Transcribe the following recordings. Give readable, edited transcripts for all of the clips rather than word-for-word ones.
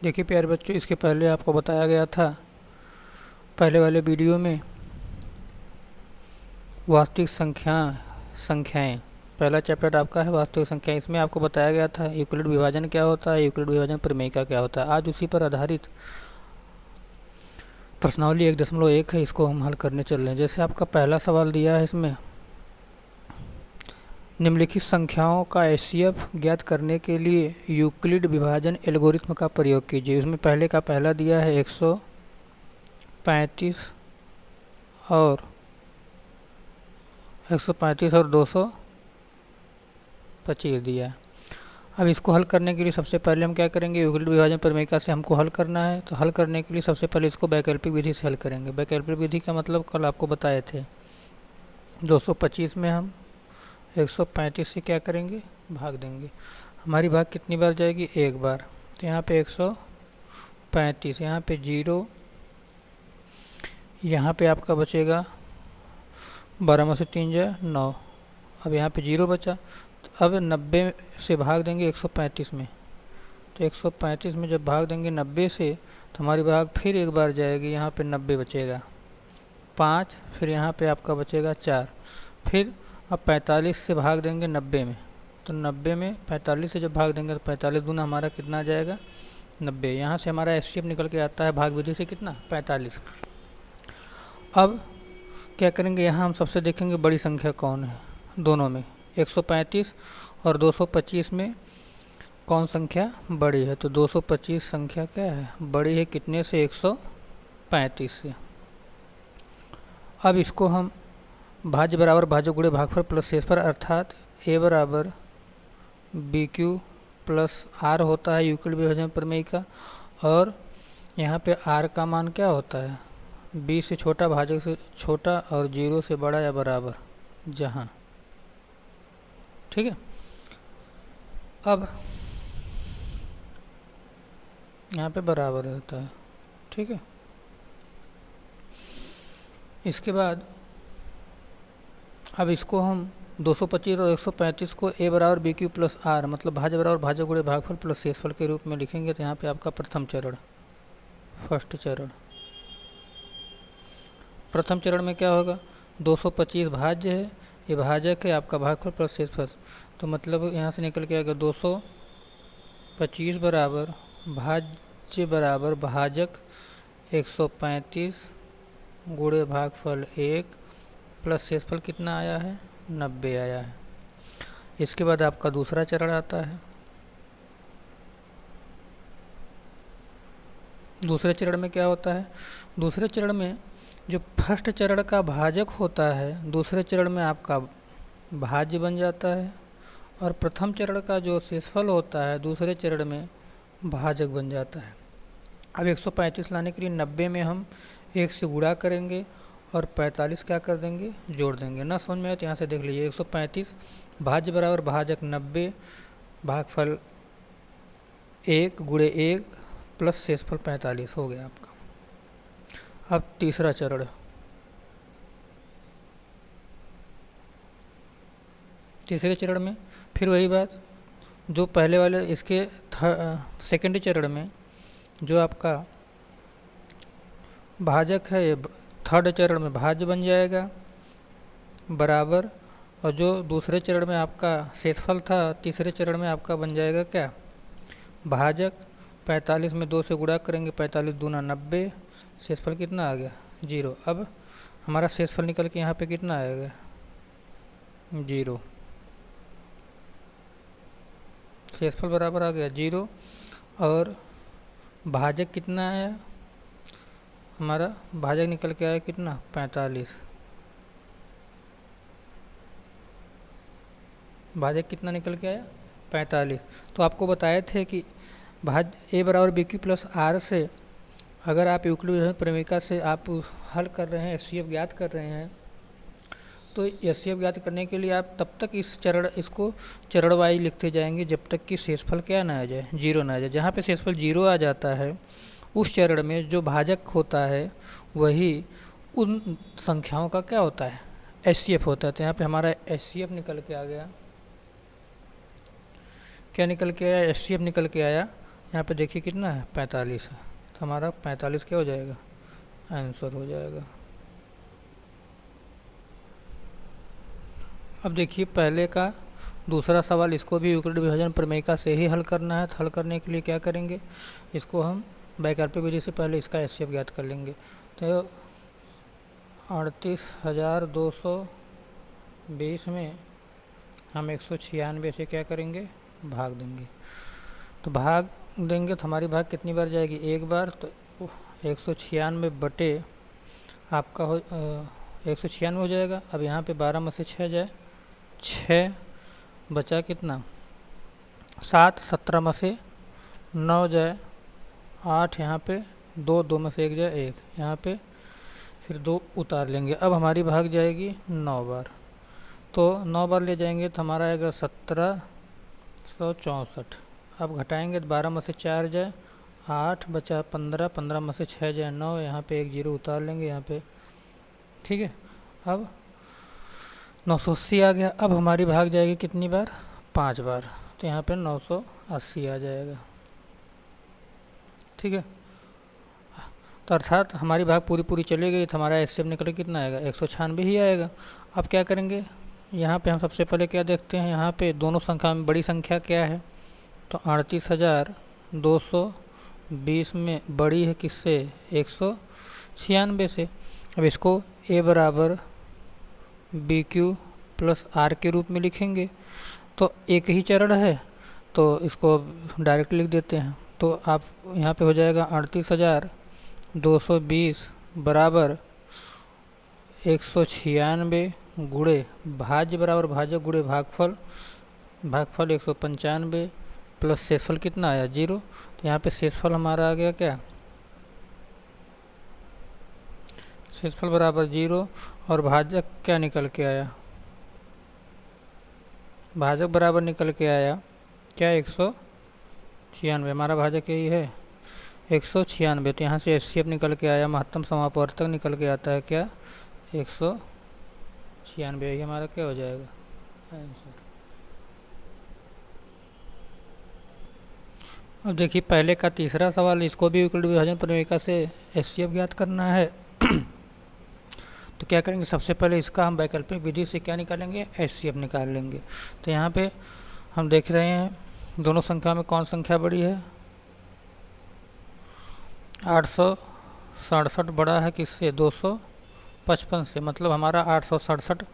देखिए प्यारे बच्चों, इसके पहले आपको बताया गया था पहले वाले वीडियो में वास्तविक संख्याएं। पहला चैप्टर आपका है वास्तविक संख्याएं। इसमें आपको बताया गया था यूक्लिड विभाजन क्या होता है, यूक्लिड विभाजन प्रमेय क्या होता है। आज उसी पर आधारित प्रश्नावली 1.1 है, इसको हम हल करने चल रहे हैं। जैसे आपका पहला सवाल दिया है, इसमें निम्नलिखित संख्याओं का एचसीएफ ज्ञात करने के लिए यूक्लिड विभाजन एल्गोरिथ्म का प्रयोग कीजिए। इसमें पहला दिया है 135 और 225 दिया है। अब इसको हल करने के लिए सबसे पहले हम क्या करेंगे, यूक्लिड विभाजन प्रमेय से हमको हल करना है। तो हल करने के लिए सबसे पहले इसको वैकल्पिक विधि से हल करेंगे। वैकल्पिक विधि का मतलब कल आपको बताए थे, 225 में हम 135 से क्या करेंगे, भाग देंगे। हमारी भाग कितनी बार जाएगी, एक बार। तो यहाँ पे 135, यहाँ पे 0, यहाँ पे आपका बचेगा 12 में से 3 जाए 9। अब यहाँ पे 0 बचा, तो अब 90 से भाग देंगे 135 में। तो 135 में जब भाग देंगे 90 से, तो हमारी भाग फिर एक बार जाएगी, यहाँ पे 90 बचेगा 5, फिर यहाँ पे आपका बचेगा 4। फिर अब 45 से भाग देंगे 90 में, तो 90 में 45 से जब भाग देंगे तो 45 दूना हमारा कितना आ जाएगा, 90। यहाँ से हमारा एचसीएफ निकल के आता है भाग विधि से कितना, 45। अब क्या करेंगे, यहाँ हम सबसे देखेंगे बड़ी संख्या कौन है दोनों में, 135 और 225 में कौन संख्या बड़ी है। तो 225 संख्या क्या है, बड़ी है, कितने से, 135 से। अब इसको हम भाज्य बराबर भाज्य गुणे भागफल प्लस शेषफल, अर्थात ए बराबर बी क्यू प्लस आर होता है यूक्लिड विभाजन प्रमेय का। और यहाँ पे आर का मान क्या होता है, बी से छोटा भाजक से छोटा और 0 से बड़ा या बराबर, जहाँ। ठीक है। अब यहाँ पे बराबर रहता है। ठीक है। इसके बाद अब इसको हम 225 और 135 को ए बराबर बी क्यू प्लस आर, मतलब भाज्य बराबर भाज्य गुणे भागफल प्लस शेषफल के रूप में लिखेंगे। तो यहाँ पे आपका प्रथम चरण में क्या होगा, 225 भाज्य है, ये भाजक है, आपका भागफल प्लस शेषफल। तो मतलब यहाँ से निकल के आएगा 225 बराबर भाज्य बराबर भाजक 135 गुणे भागफल 1 प्लस शेषफल कितना आया है, 90 आया है। इसके बाद आपका दूसरा चरण आता है। दूसरे चरण में क्या होता है, दूसरे चरण में जो फर्स्ट चरण का भाजक होता है, दूसरे चरण में आपका भाज्य बन जाता है। और प्रथम चरण का जो शेषफल होता है, दूसरे चरण में भाजक बन जाता है। अब 135 लाने के लिए 90 में हम 1 से गुणा करेंगे और 45 क्या कर देंगे, जोड़ देंगे। ना समझ में आए तो यहाँ से देख लीजिए, 135 भाज्य बराबर भाजक 90 भागफल 1 गुणे 1 प्लस शेषफल 45 हो गया आपका। अब तीसरा चरण, तीसरे चरण में फिर वही बात जो पहले वाले, इसके सेकेंड चरण में जो आपका भाजक है, थर्ड चरण में भाज्य बन जाएगा बराबर, और जो दूसरे चरण में आपका शेषफल था, तीसरे चरण में आपका बन जाएगा क्या, भाजक। 45 में 2 से गुणा करेंगे, 45 दूना 90, शेषफल कितना आ गया, 0। अब हमारा शेषफल निकल के यहाँ पे कितना आएगा, 0। शेषफल बराबर आ गया 0। और भाजक कितना आया, हमारा भाजक निकल के आया कितना, 45। भाजक कितना निकल के आया, 45। तो आपको बताए थे कि भाज्य ए बराबर बी क्यू प्लस आर से अगर आप यूक्लिड विभाजन प्रमेय से आप हल कर रहे हैं, एचसीएफ ज्ञात कर रहे हैं, तो एचसीएफ ज्ञात करने के लिए आप तब तक इसको चरण वाइज लिखते जाएंगे जब तक कि शेषफल क्या ना आ जाए, 0 ना आ जाए। जहाँ पे शेषफल 0 आ जाता है, उस चरण में जो भाजक होता है वही उन संख्याओं का क्या होता है, एचसीएफ होता है। तो यहाँ पे हमारा एचसीएफ निकल के आ गया, क्या निकल के आया, एचसीएफ निकल के आया यहाँ पे देखिए कितना है, 45 है, तो हमारा 45 क्या हो जाएगा, आंसर हो जाएगा। अब देखिए पहले का दूसरा सवाल, इसको भी यूक्लिड विभाजन प्रमेयिका से ही हल करना है। तो हल करने के लिए क्या करेंगे, इसको हम वैकल्पिक विधि से पहले इसका एचसीएफ ज्ञात कर लेंगे। तो 38,220 में हम 196 से क्या करेंगे, भाग देंगे। तो भाग देंगे तो हमारी भाग कितनी बार जाएगी, एक बार। तो 196 बटे आपका 196 हो जाएगा। अब यहाँ पे 12 में से 6 जाए, 6 बचा कितना, 7, 17 में से 9 जाए, 8, यहाँ पे 2 में से 1 जाए 1, यहाँ पे फिर 2 उतार लेंगे। अब हमारी भाग जाएगी 9 बार। तो 9 बार ले जाएंगे तो हमारा आएगा 1764। अब घटाएंगे तो 12 में से 4 जाए, 8 बचा 15, 15 में से 6 जाए 9, यहाँ पे 1 जीरो उतार लेंगे यहाँ पे, ठीक है। अब 980 आ गया। अब हमारी भाग जाएगी कितनी बार, 5 बार। तो यहाँ पे 980 आ जाएगा, ठीक है। तो अर्थात हमारी भाग पूरी चली गई तो हमारा एचसीएफ निकल के कितना आएगा, 196 ही आएगा। अब क्या करेंगे, यहाँ पे हम सबसे पहले क्या देखते हैं, यहाँ पे दोनों संख्या में बड़ी संख्या क्या है, तो 38,220 में बड़ी है किससे, 196 से। अब इसको a बराबर बी क्यू प्लस आर के रूप में लिखेंगे। तो एक ही चरण है तो इसको डायरेक्ट लिख देते हैं। तो आप यहाँ पे हो जाएगा 38,220 बराबर 196 गुणे भाज्य बराबर भाजक गुणे भागफल, भागफल 195 प्लस शेषफल कितना आया, 0। तो यहाँ पे शेषफल हमारा आ गया क्या, शेषफल बराबर 0। और भाजक क्या निकल के आया, भाजक बराबर निकल के आया क्या, 196। हमारा भाजक यही है 196। तो यहाँ से एचसीएफ निकल के आया, महत्तम समापवर्तक निकल के आता है क्या, 196। यही हमारा क्या हो जाएगा आंसर। अब देखिए पहले का तीसरा सवाल, इसको भी यूक्लिड विभाजन प्रमेयिका से एचसीएफ ज्ञात करना है। तो क्या करेंगे, सबसे पहले इसका हम वैकल्पिक विधि से क्या निकालेंगे, एचसीएफ निकाल लेंगे। तो यहाँ पे हम देख रहे हैं दोनों संख्या में कौन संख्या बड़ी है, 867 बड़ा है किससे, 255 से। मतलब हमारा 867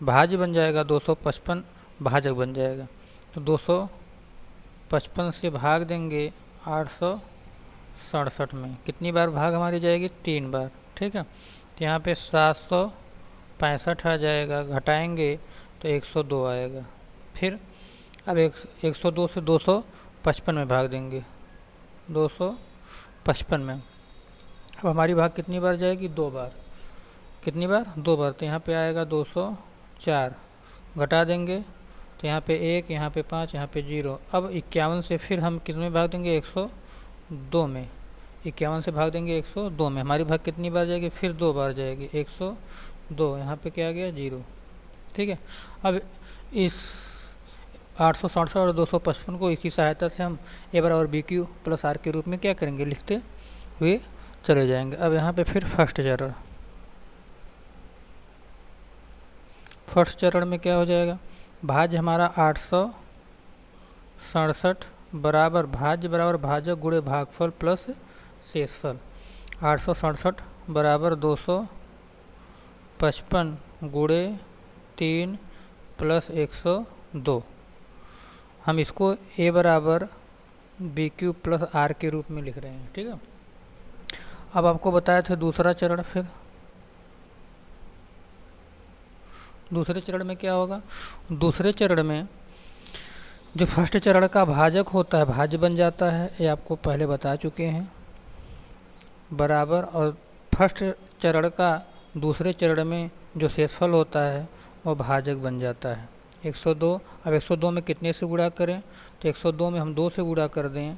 भाज्य बन जाएगा, 255 भाजक बन जाएगा। तो 255 से भाग देंगे 867 में, कितनी बार भाग हमारी जाएगी, 3 बार, ठीक है। तो यहाँ पे 765 आ जाएगा, घटाएंगे तो 102 आएगा। फिर अब 102 से 255 में भाग देंगे, 255 में। अब हमारी भाग कितनी बार जाएगी, 2 बार। कितनी बार, 2 बार। तो यहाँ पे आएगा 204, घटा देंगे तो यहाँ पे 1, यहाँ पे 5, यहाँ पे 0। अब 51 से फिर हम किस में भाग देंगे, 102 में। 51 से भाग देंगे 102 में, हमारी भाग कितनी बार जाएगी, फिर 2 बार जाएगी, 102। यहाँ पे क्या आ गया, 0, ठीक है। अब इस 867 और 255 को इसकी सहायता से हम ए बराबर बी क्यू प्लस आर के रूप में क्या करेंगे, लिखते हुए चले जाएंगे। अब यहाँ पे फिर फर्स्ट चरण में क्या हो जाएगा, भाज्य हमारा 867 बराबर भाज्य बराबर भाजक गुणे भागफल प्लस शेषफल। 867 बराबर 255 गुणे 3 प्लस 102। हम इसको a बराबर बी क्यू प्लस आर के रूप में लिख रहे हैं, ठीक है। अब आपको बताया था दूसरा चरण, फिर दूसरे चरण में क्या होगा, दूसरे चरण में जो फर्स्ट चरण का भाजक होता है भाज्य बन जाता है, ये आपको पहले बता चुके हैं, बराबर। और फर्स्ट चरण का दूसरे चरण में जो शेषफल होता है वो भाजक बन जाता है 102। अब 102 में कितने से गुणा करें, तो 102 में हम 2 से गुणा कर दें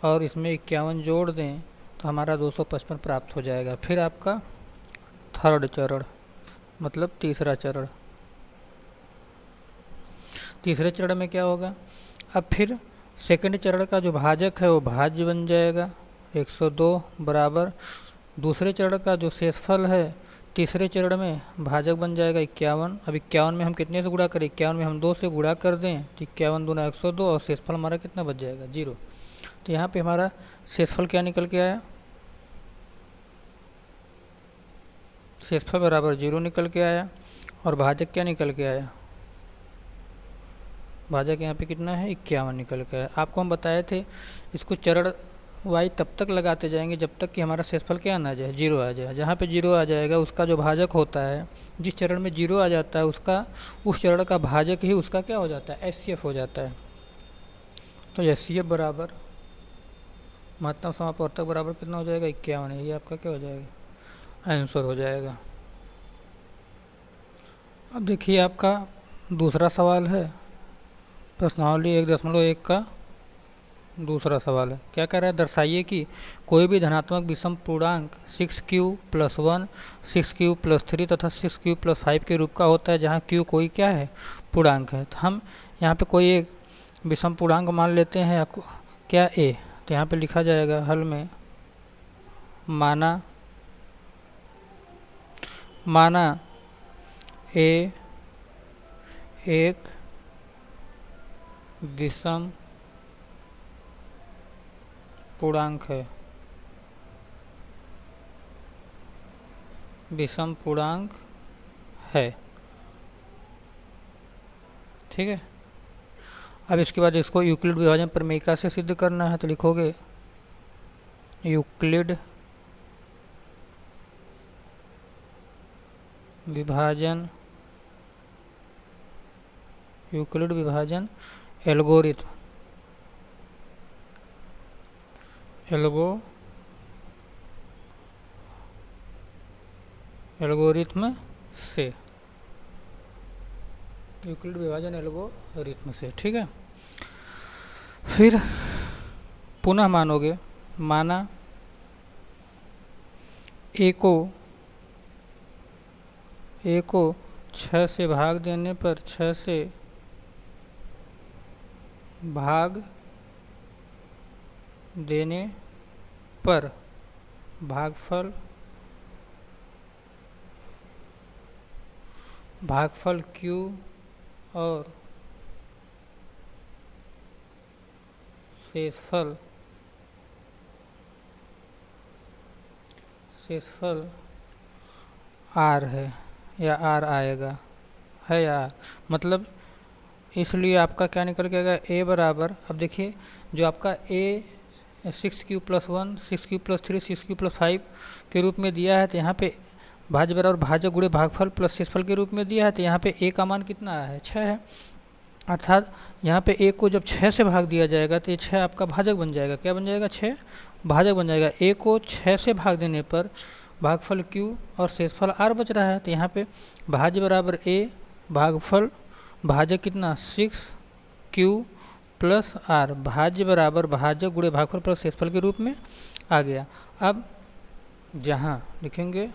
और इसमें 51 जोड़ दें तो हमारा 255 प्राप्त हो जाएगा। फिर आपका थर्ड चरण मतलब तीसरा चरण, तीसरे चरण में क्या होगा, अब फिर सेकंड चरण का जो भाजक है वो भाज्य बन जाएगा 102 बराबर दूसरे चरण का जो शेषफल है तीसरे चरण में भाजक बन जाएगा 51। अब 51 में हम कितने से गुणा करें, 51 में हम 2 से गुणा कर दें तो 51 दूना 102 और शेषफल हमारा कितना बच जाएगा 0। तो यहाँ पे हमारा शेषफल क्या निकल के आया, शेषफल बराबर 0 निकल के आया और भाजक क्या निकल के आया, भाजक यहाँ पे कितना है 51 निकल के आया। आपको हम बताए थे इसको चरण वाई तब तक लगाते जाएंगे जब तक कि हमारा शेषफल क्या ना आ जाए 0 आ जाए। जहाँ पे 0 आ जाएगा उसका जो भाजक होता है, जिस चरण में 0 आ जाता है उसका उस चरण का भाजक ही उसका क्या हो जाता है HCF हो जाता है। तो HCF बराबर महत्तम समापवर्तक बराबर कितना हो जाएगा 51, ये आपका क्या हो जाएगा आंसर हो जाएगा। अब देखिए आपका दूसरा सवाल है प्रश्नावली 1.1 का दूसरा सवाल है। क्या कह रहा है, दर्शाइए कि कोई भी धनात्मक विषम पूर्णांक 6q + 1 6q + 3 तथा 6q + 5 के रूप का होता है जहाँ q कोई क्या है पूर्णांक है। तो हम यहाँ पे कोई एक विषम पूर्णांक मान लेते हैं क्या a, तो यहाँ पे लिखा जाएगा हल में माना a एक विषम पूर्णांक है, विषम पूर्णांक है, ठीक है। अब इसके बाद इसको यूक्लिड विभाजन प्रमेयिका से सिद्ध करना है, तो लिखोगे यूक्लिड विभाजन एल्गोरिथम एल्गोरिथम से, यूक्लिड विभाजन एल्गोरिथम से, ठीक है। फिर पुनः मानोगे, माना ए को 6 से भाग देने पर 6 से भाग देने पर भागफल q और शेषफल r है या r आएगा है या मतलब इसलिए आपका क्या निकल के आएगा a बराबर, अब देखिए जो आपका a 6q + 1 6q + 3 6q + 5 के रूप में दिया है, तो यहाँ पे भाज्य बराबर भाजक गुणे भागफल प्लस शेषफल के रूप में दिया है, तो यहाँ पे a का मान कितना आया है 6 है। अर्थात यहाँ पे a को जब 6 से भाग दिया जाएगा तो ये 6 आपका भाजक बन जाएगा, क्या बन जाएगा 6 भाजक बन जाएगा। a को 6 से भाग देने पर भागफल q और शेषफल r बच रहा है, तो यहाँ पे भाज्य बराबर a भागफल भाजक कितना 6q + r भाज्य बराबर भाजक गुणे भागफल प्लस शेषफल के रूप में आ गया। अब जहाँ लिखेंगे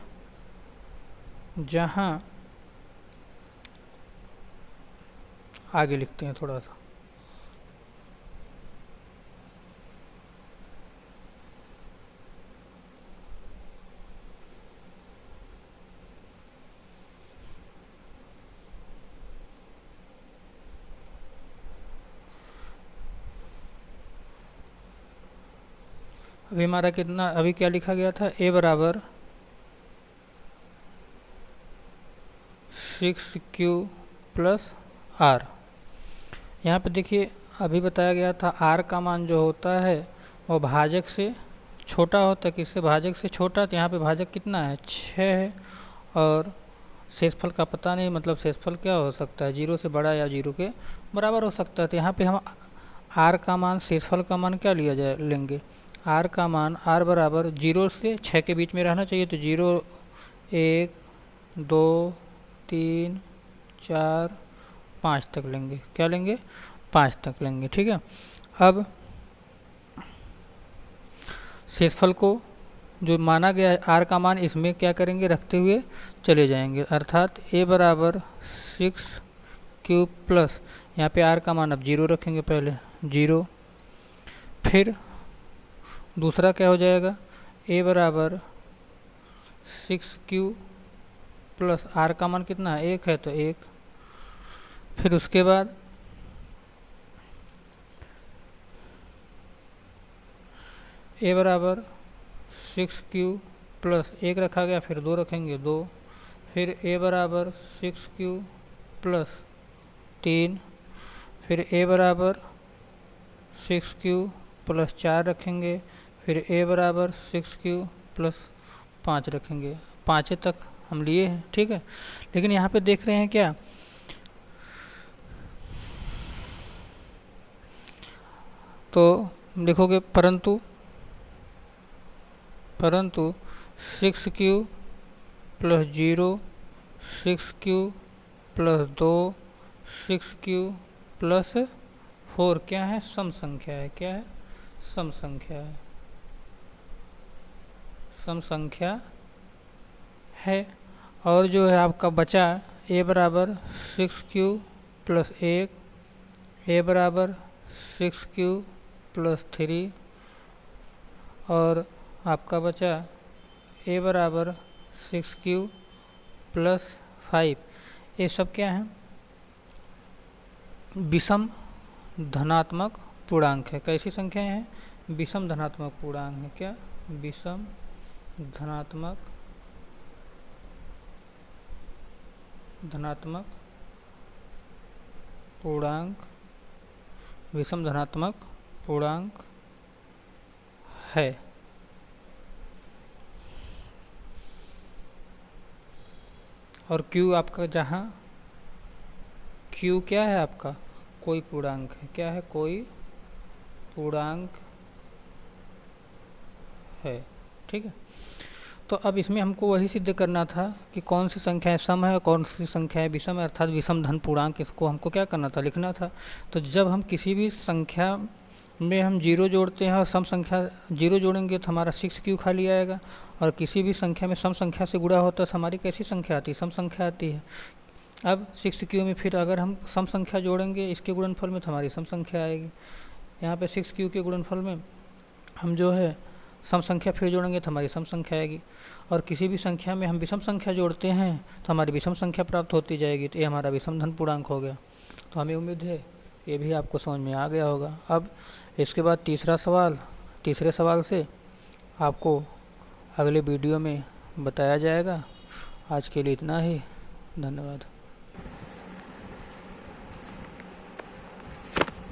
जहाँ आगे लिखते हैं थोड़ा सा, अभी हमारा कितना, अभी क्या लिखा गया था a बराबर 6q + r। यहाँ पे देखिए अभी बताया गया था r का मान जो होता है वो भाजक से छोटा होता है, किससे भाजक से छोटा, तो यहाँ पे भाजक कितना है 6 है और शेषफल का पता नहीं, मतलब शेषफल क्या हो सकता है 0 से बड़ा या 0 के बराबर हो सकता है। तो यहाँ पे हम r का मान शेषफल का मान क्या लिया जाए लेंगे, r का मान r बराबर 0 से 6 के बीच में रहना चाहिए, तो 0 1 2 3 4 5 तक लेंगे, क्या लेंगे 5 तक लेंगे, ठीक है। अब शेषफल को जो माना गया है r का मान इसमें क्या करेंगे रखते हुए चले जाएंगे, अर्थात a बराबर 6q प्लस यहाँ पे r का मान अब 0 रखेंगे, पहले 0 फिर दूसरा क्या हो जाएगा, a बराबर 6q प्लस r का मान कितना है, 1 है तो 1। फिर उसके बाद a बराबर 6q प्लस 1 रखा गया, फिर 2 रखेंगे 2। फिर a बराबर 6q प्लस 3। फिर a बराबर 6q प्लस 4 रखेंगे। फिर a बराबर 6q प्लस 5 रखेंगे। 5 तक हम लिए हैं, ठीक है। लेकिन यहाँ पे देख रहे हैं क्या, तो लिखोगे परंतु 6q plus 0, 6q plus 2, 6q plus 4 क्या है, सम संख्या है। क्या है, सम संख्या है, सम संख्या है। और जो है आपका बचा a बराबर 6q प्लस 1, a बराबर 6q प्लस 3 और आपका बचा a बराबर 6q प्लस 5। ये सब क्या है, विषम धनात्मक पूर्णांक है। कैसी संख्याएं हैं, विषम धनात्मक पूर्णांक है। क्या, विषम धनात्मक पूर्णांक, विषम धनात्मक पूर्णांक है। और Q आपका, जहाँ Q क्या है आपका, कोई पूर्णांक है। क्या है, कोई पूर्णांक है, ठीक है। तो अब इसमें हमको वही सिद्ध करना था कि कौन सी संख्याएं सम है और कौन सी संख्याएं विषम है, अर्थात विषम धन पूर्णांक। इसको हमको क्या करना था, लिखना था। तो जब हम किसी भी संख्या में हम 0 जोड़ते हैं और सम संख्या 0 जोड़ेंगे तो हमारा 6q खाली आएगा। और किसी भी संख्या में सम संख्या से गुणा होता है तो हमारी कैसी संख्या आती है, सम संख्या आती है। अब 6q में फिर अगर हम सम संख्या जोड़ेंगे इसके गुणनफल में तो हमारी सम संख्या आएगी। यहाँ पे 6q के गुणनफल में हम जो है सम संख्या फिर जोड़ेंगे तो हमारी सम संख्या आएगी। और किसी भी संख्या में हम विषम संख्या जोड़ते हैं तो हमारी विषम संख्या प्राप्त होती जाएगी। तो ये हमारा विषम धन पूर्णांक हो गया। तो हमें उम्मीद है ये भी आपको समझ में आ गया होगा। अब इसके बाद तीसरा सवाल, तीसरे सवाल से आपको अगले वीडियो में बताया जाएगा। आज के लिए इतना ही, धन्यवाद।